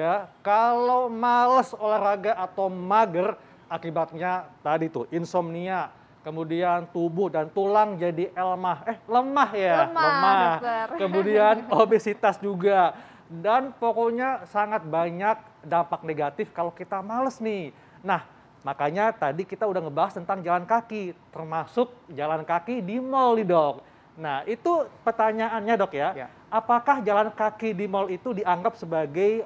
ya, kalau males olahraga atau mager, akibatnya tadi tuh insomnia, kemudian tubuh dan tulang jadi lemah ya, Lemah, dokter. kemudian obesitas juga. Dan pokoknya sangat banyak dampak negatif kalau kita males nih. Nah, makanya tadi kita udah ngebahas tentang jalan kaki, termasuk jalan kaki di mall nih dok. Nah, itu pertanyaannya dok ya, Ya. apakah jalan kaki di mall itu dianggap sebagai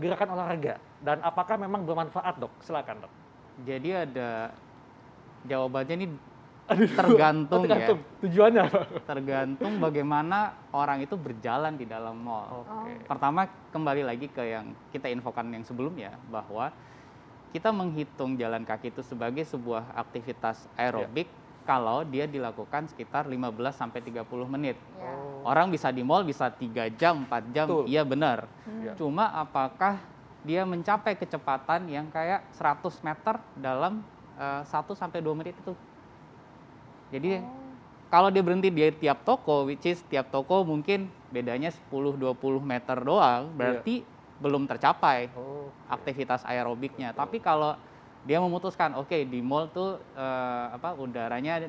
gerakan olahraga? Dan apakah memang bermanfaat dok? Silakan dok. Jadi ada jawabannya ini Aduh, tergantung ya. tergantung tujuannya apa? Tergantung bagaimana orang itu berjalan di dalam mall. Oke. Pertama, kembali lagi ke yang kita infokan yang sebelumnya, bahwa kita menghitung jalan kaki itu sebagai sebuah aktivitas aerobik kalau dia dilakukan sekitar 15-30 menit. Ya. Orang bisa di mall bisa 3 jam, 4 jam, Betul. iya benar. Ya. Cuma apakah dia mencapai kecepatan yang kayak 100 meter dalam 1-2 menit itu? Jadi kalau dia berhenti di tiap toko, which is tiap toko mungkin bedanya 10-20 meter doang, berarti belum tercapai aktivitas aerobiknya. Tapi kalau dia memutuskan, oke, di mall tuh udaranya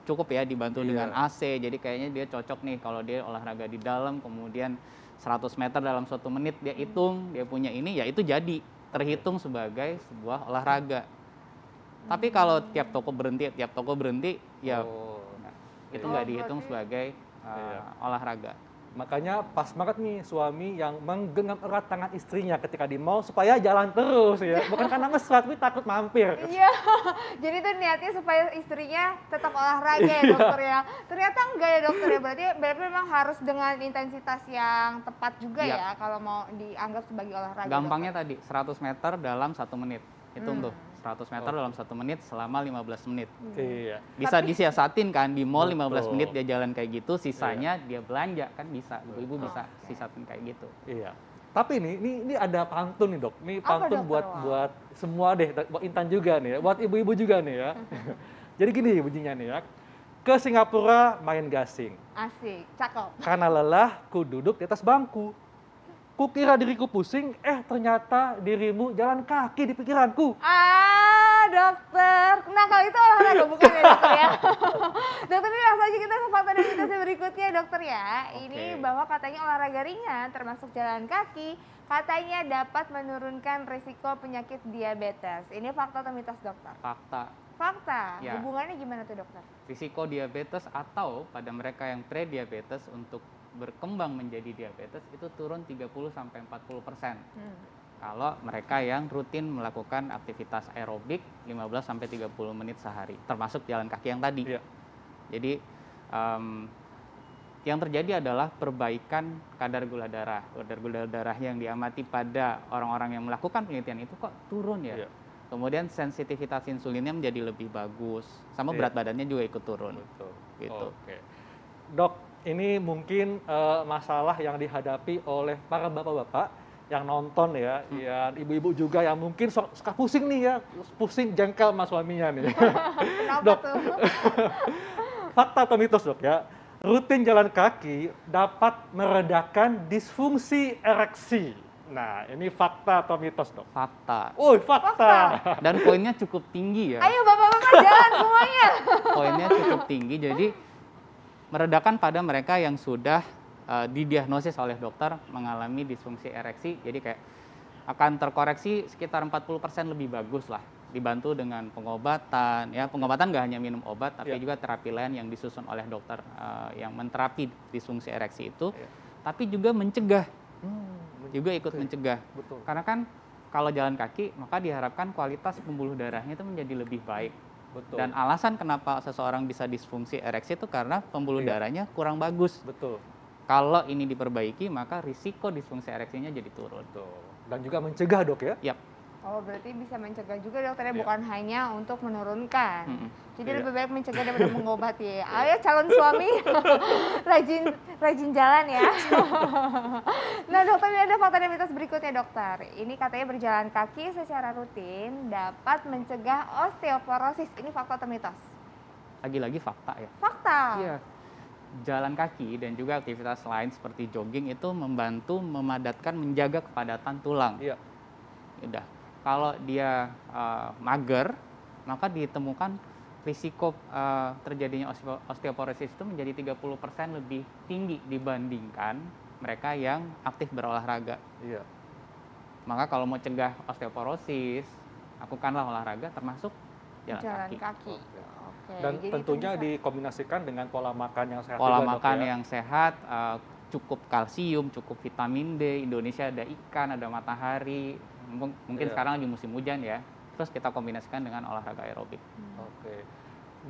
cukup ya, dibantu dengan AC, jadi kayaknya dia cocok nih kalau dia olahraga di dalam, kemudian 100 meter dalam 1 menit dia hitung, dia punya ini, ya itu jadi terhitung sebagai sebuah olahraga. Tapi kalau tiap toko berhenti, ya itu nggak dihitung sebagai olahraga. Makanya pas banget nih suami yang menggenggam erat tangan istrinya ketika di mall supaya jalan terus ya. Bukan karena mesra, tapi takut mampir. Iya, jadi tuh niatnya supaya istrinya tetap olahraga ya dokter ya. Ternyata enggak ya dokter ya, berarti memang harus dengan intensitas yang tepat juga ya kalau mau dianggap sebagai olahraga. Gampangnya tadi, 100 meter dalam 1 menit. Hitung tuh, 100 meter dalam 1 menit selama 15 menit. Iya. Bisa disiasatin kan, di mall 15 Betul. menit dia jalan kayak gitu, sisanya dia belanja kan bisa. Ibu-ibu bisa sisatin kayak gitu. Iya. Tapi ini ada pantun nih dok. Ini Apa, pantun dokter? buat semua deh, buat Intan juga nih ya, buat ibu-ibu juga nih ya. Jadi gini bunyinya nih ya. Ke Singapura main gasing. Asik, cakep. Karena lelah, ku duduk di atas bangku. Kukira diriku pusing, ternyata dirimu jalan kaki di pikiranku. Dokter. Nah, kalau itu olahraga bukan ya, dokter ya? Dokter, ini langsung aja kita ke fakta dan mitos yang berikutnya, dokter ya. Ini bahwa katanya olahraga ringan, termasuk jalan kaki, katanya dapat menurunkan risiko penyakit diabetes. Ini fakta atau mitos, dokter? Fakta. Fakta. Ya. Hubungannya gimana tuh, dokter? Risiko diabetes atau pada mereka yang pre-diabetes untuk berkembang menjadi diabetes itu turun 30-40%. Kalau mereka yang rutin melakukan aktivitas aerobik 15-30 menit sehari, termasuk jalan kaki yang tadi. Iya. Jadi yang terjadi adalah perbaikan kadar gula darah. Kadar gula darah yang diamati pada orang-orang yang melakukan penelitian itu kok turun ya. Iya. Kemudian sensitivitas insulinnya menjadi lebih bagus, sama berat badannya juga ikut turun. Betul. Gitu. Oke. Dok, ini mungkin masalah yang dihadapi oleh para bapak-bapak yang nonton ya, ya ibu-ibu juga yang mungkin suka pusing nih ya, pusing jengkel sama suaminya nih. Kenapa Dok, tuh? fakta atau mitos dok ya, rutin jalan kaki dapat meredakan disfungsi ereksi. Nah, ini fakta atau mitos dok? Fakta. Fakta. Dan poinnya cukup tinggi ya. Ayo bapak-bapak jalan semuanya. Poinnya cukup tinggi, jadi meredakan pada mereka yang sudah didiagnosis oleh dokter mengalami disfungsi ereksi, jadi kayak akan terkoreksi sekitar 40% lebih bagus lah, dibantu dengan pengobatan. Ya, pengobatan nggak hanya minum obat, tapi juga terapi lain yang disusun oleh dokter yang menterapi disfungsi ereksi itu, tapi juga mencegah, juga ikut mencegah. Betul. Karena kan kalau jalan kaki, maka diharapkan kualitas pembuluh darahnya itu menjadi lebih baik. Betul. Dan alasan kenapa seseorang bisa disfungsi ereksi itu karena pembuluh darahnya kurang bagus. Betul. Kalau ini diperbaiki, maka risiko disfungsi ereksinya jadi turun. Betul. Dan juga mencegah dok ya? Yap. Oh, berarti bisa mencegah juga dokternya, bukan hanya untuk menurunkan. Jadi lebih baik mencegah daripada mengobati. Ayo calon suami, rajin jalan ya. Nah dokter, ini ada fakta dan mitos berikutnya dokter. Ini katanya berjalan kaki secara rutin dapat mencegah osteoporosis. Ini fakta atau mitos? Lagi-lagi fakta ya. Fakta. Iya. jalan kaki dan juga aktivitas lain seperti jogging itu membantu memadatkan, menjaga kepadatan tulang. Iya. Udah. Kalau dia mager, maka ditemukan risiko terjadinya osteoporosis itu menjadi 30% lebih tinggi dibandingkan mereka yang aktif berolahraga. Iya. Maka kalau mau cegah osteoporosis, lakukanlah olahraga termasuk jalan kaki. Oke, Dan jadi itu tentunya bisa. dikombinasikan dengan pola makan yang sehat Pola juga, Dok, makan ya. yang sehat, cukup kalsium, cukup vitamin D. Indonesia ada ikan, ada matahari. Mungkin Iya. sekarang lagi musim hujan ya. Terus kita kombinasikan dengan olahraga aerobik. Oke.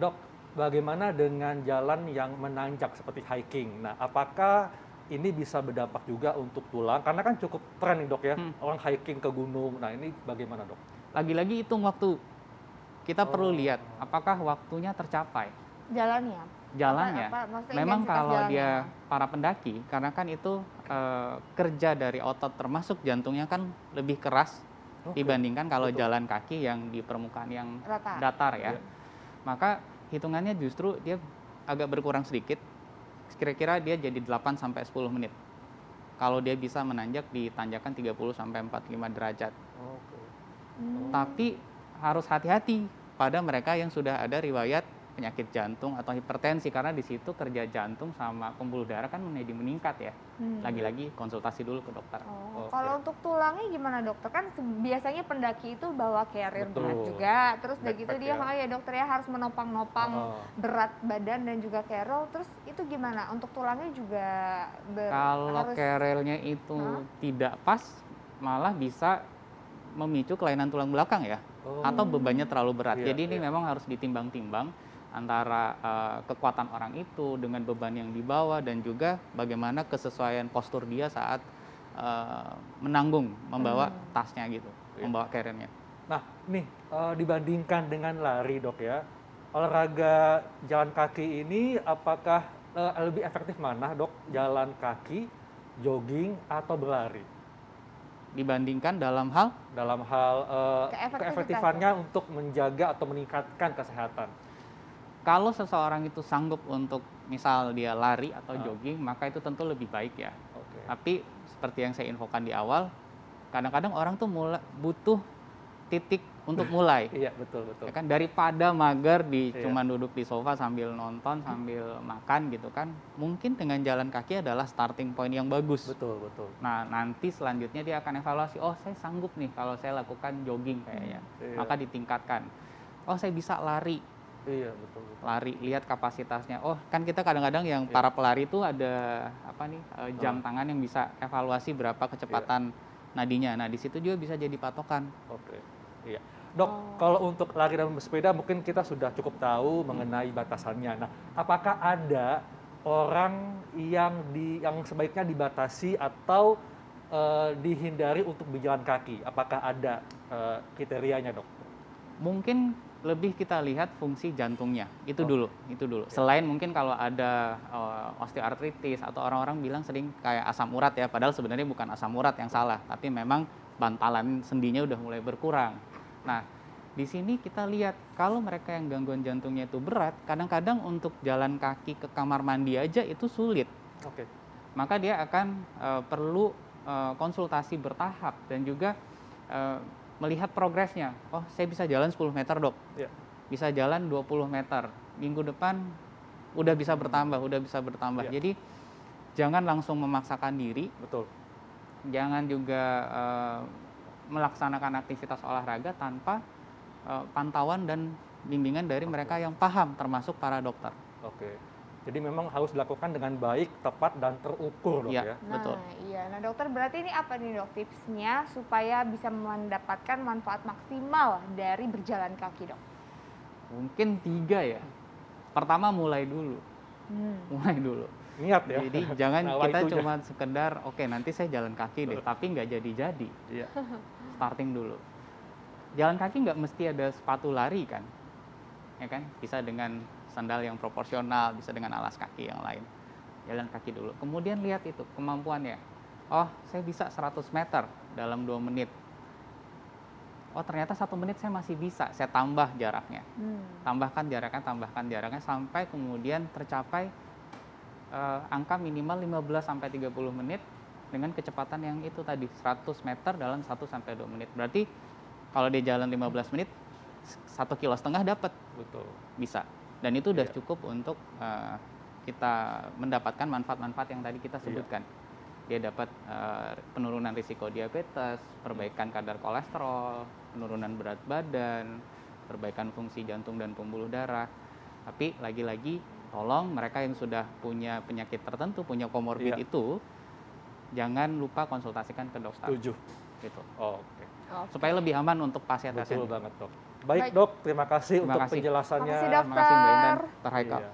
Dok, bagaimana dengan jalan yang menanjak seperti hiking? Nah, apakah ini bisa berdampak juga untuk tulang? Karena kan cukup tren nih, Dok, ya. Orang hiking ke gunung. Nah, ini bagaimana, Dok? Lagi-lagi hitung waktu. Kita perlu Oh. lihat apakah waktunya tercapai. Jalannya. Jalannya, Maksudnya memang intensitas kalau jalannya. dia para pendaki, karena kan itu kerja dari otot termasuk jantungnya kan lebih keras Oke. dibandingkan kalau Betul. jalan kaki yang di permukaan yang Rata. datar ya. Iya. Maka hitungannya justru dia agak berkurang sedikit. Kira-kira dia jadi 8 sampai 10 menit. Kalau dia bisa menanjak di tanjakan 30 sampai 45 derajat. Oke. Tapi harus hati-hati pada mereka yang sudah ada riwayat penyakit jantung atau hipertensi, karena di situ kerja jantung sama pembuluh darah kan meningkat ya. Lagi-lagi konsultasi dulu ke dokter. Oh, Oke. kalau untuk tulangnya gimana dokter? Kan biasanya pendaki itu bawa carrier Betul. berat juga. Terus udah gitu Backpack dia, ya. oh ya dokter ya harus menopang-nopang Heeh. berat badan dan juga carrier. Terus itu gimana? Untuk tulangnya juga Kalau harus kerelnya itu tidak pas, malah bisa memicu kelainan tulang belakang ya, Oh. atau bebannya terlalu berat. Iya, Jadi ini iya. memang harus ditimbang-timbang antara kekuatan orang itu dengan beban yang dibawa dan juga bagaimana kesesuaian postur dia saat menanggung, membawa tasnya gitu, Iya. membawa carrier-nya. Nah, nih dibandingkan dengan lari, Dok, ya, olahraga jalan kaki ini apakah lebih efektif mana, Dok? Jalan kaki, jogging, atau berlari? Dibandingkan dalam hal Dalam hal Keefektivitas keefektifannya untuk menjaga atau meningkatkan kesehatan. kalau seseorang itu sanggup untuk misal dia lari atau Ah. jogging, maka itu tentu lebih baik ya. Oke. Tapi seperti yang saya infokan di awal, kadang-kadang orang tuh butuh titik untuk mulai. Iya, betul, betul. Ya kan, daripada mager Iya. cuman duduk di sofa sambil nonton, sambil makan gitu kan. Mungkin dengan jalan kaki adalah starting point yang bagus. Betul, betul. Nah, nanti selanjutnya dia akan evaluasi, oh saya sanggup nih kalau saya lakukan jogging kayaknya. Iya. Maka ditingkatkan. Oh saya bisa lari. Iya, betul, betul. Lari, lihat kapasitasnya. Oh, kan kita kadang-kadang yang Iya. para pelari itu ada apa nih, jam tangan yang bisa evaluasi berapa kecepatan nadinya. Nah, di situ juga bisa jadi patokan. Oke. Iya. Dok, kalau untuk lari dan bersepeda mungkin kita sudah cukup tahu mengenai batasannya. Nah, apakah ada orang yang sebaiknya dibatasi atau dihindari untuk berjalan kaki? Apakah ada kriterianya, Dok? Mungkin lebih kita lihat fungsi jantungnya, itu Oh. dulu. Selain mungkin kalau ada osteoartritis atau orang-orang bilang sering kayak asam urat ya, padahal sebenarnya bukan asam urat yang salah, tapi memang bantalan sendinya udah mulai berkurang. Nah, di sini kita lihat kalau mereka yang gangguan jantungnya itu berat, kadang-kadang untuk jalan kaki ke kamar mandi aja itu sulit. Oke. Maka dia akan perlu konsultasi bertahap dan juga melihat progresnya. Oh, saya bisa jalan 10 meter, Dok. Iya. Bisa jalan 20 meter. Minggu depan udah bisa bertambah. Iya. Jadi jangan langsung memaksakan diri, Betul. jangan juga melaksanakan aktivitas olahraga tanpa pantauan dan bimbingan dari mereka yang paham, termasuk para dokter. Oke. Jadi memang harus dilakukan dengan baik, tepat, dan terukur, Dok, Iya. ya. Betul. Iya. Nah dokter berarti ini apa nih dok tipsnya supaya bisa mendapatkan manfaat maksimal dari berjalan kaki dok? Mungkin 3 ya. Pertama mulai dulu. Niat ya. Jadi jangan Nawa kita itunya. cuma sekedar oke nanti saya jalan kaki deh, tapi nggak jadi-jadi. Iya. Starting dulu. Jalan kaki nggak mesti ada sepatu lari kan, ya kan? Bisa dengan sandal yang proporsional, bisa dengan alas kaki yang lain. Jalan kaki dulu. Kemudian lihat itu kemampuannya. Oh, saya bisa 100 meter dalam 2 menit. Oh, ternyata 1 menit saya masih bisa. Saya tambah jaraknya. Tambahkan jaraknya sampai kemudian tercapai angka minimal 15 sampai 30 menit dengan kecepatan yang itu tadi 100 meter dalam 1 sampai 2 menit. Berarti kalau dia jalan 15 menit 1,5 kilo dapat. Betul. Bisa. Dan itu udah Iya. cukup untuk kita mendapatkan manfaat-manfaat yang tadi kita sebutkan. Dia dapat penurunan risiko diabetes, perbaikan kadar kolesterol, penurunan berat badan, perbaikan fungsi jantung dan pembuluh darah. Tapi lagi-lagi tolong mereka yang sudah punya penyakit tertentu, punya komorbid Iya. itu jangan lupa konsultasikan ke dokter. Setuju. Gitu. Oke. Oke. Supaya lebih aman untuk pasien-pasien. Betul banget, Dok. Baik, Baik. Dok, terima kasih Terima untuk kasih. penjelasannya. Makasih, Dok. Terima kasih Mbak Intan, Dokter. Dr. Haikal. Iya.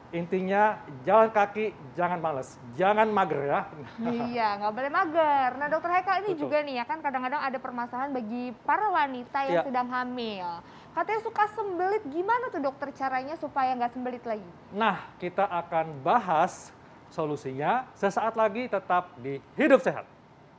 Intinya jalan kaki jangan males, jangan mager ya. Iya, nggak boleh mager. Nah, Dokter Haikal ini Betul. juga nih ya kan kadang-kadang ada permasalahan bagi para wanita yang Iya. sedang hamil. Katanya suka sembelit, gimana tuh dokter caranya supaya nggak sembelit lagi? Nah, kita akan bahas solusinya sesaat lagi, tetap di Hidup Sehat.